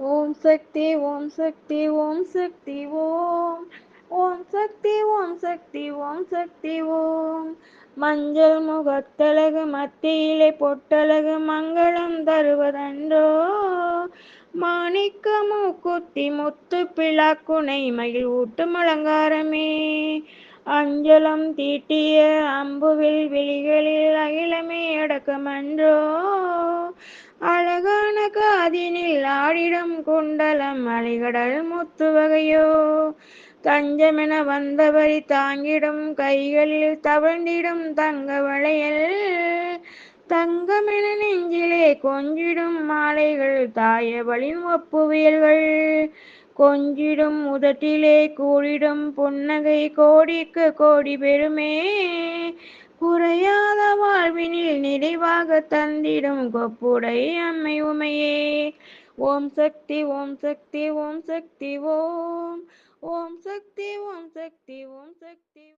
ஓம் சக்தி ஓம் சக்தி ஓம் சக்தி ஓம் ஓம் சக்தி ஓம் சக்தி ஓம் சக்தி ஓம் மஞ்சள் முகத்தழகு மத்தியிலே பொட்டழகு மங்களம் தருவதன்றோ மாணிக்க மூக்குத்தி முத்து பிளாக்குனை மகிழ் ஊட்டும் அலங்காரமே அஞ்சலம் தீட்டிய அம்புவில் விழிகளில் அகிலமே அடக்கமன்றோ அழகான காதினில் ஆடிடும் குண்டலம் அலைகடல் முத்து வகையோ தஞ்சமென வந்தவரி தாங்கிடும் கைகளில் தவழ்ந்திடும் தங்க வளையல் தங்கமென நெஞ்சிலே கொஞ்சிடும் மாலைகள் தாயவளின் ஒப்புவியல்கள் கொஞ்சிடும் உதட்டிலே கூடிடும் புன்னகை கோடிக்கு கோடி பெருமே குறையாத வாழ்வினில் நிறைவாக தந்திடும் கொப்புடை அம்மை உமையே ஓம் சக்தி ஓம் சக்தி ஓம் சக்தி ஓம் ஓம் சக்தி ஓம் சக்தி ஓம் சக்தி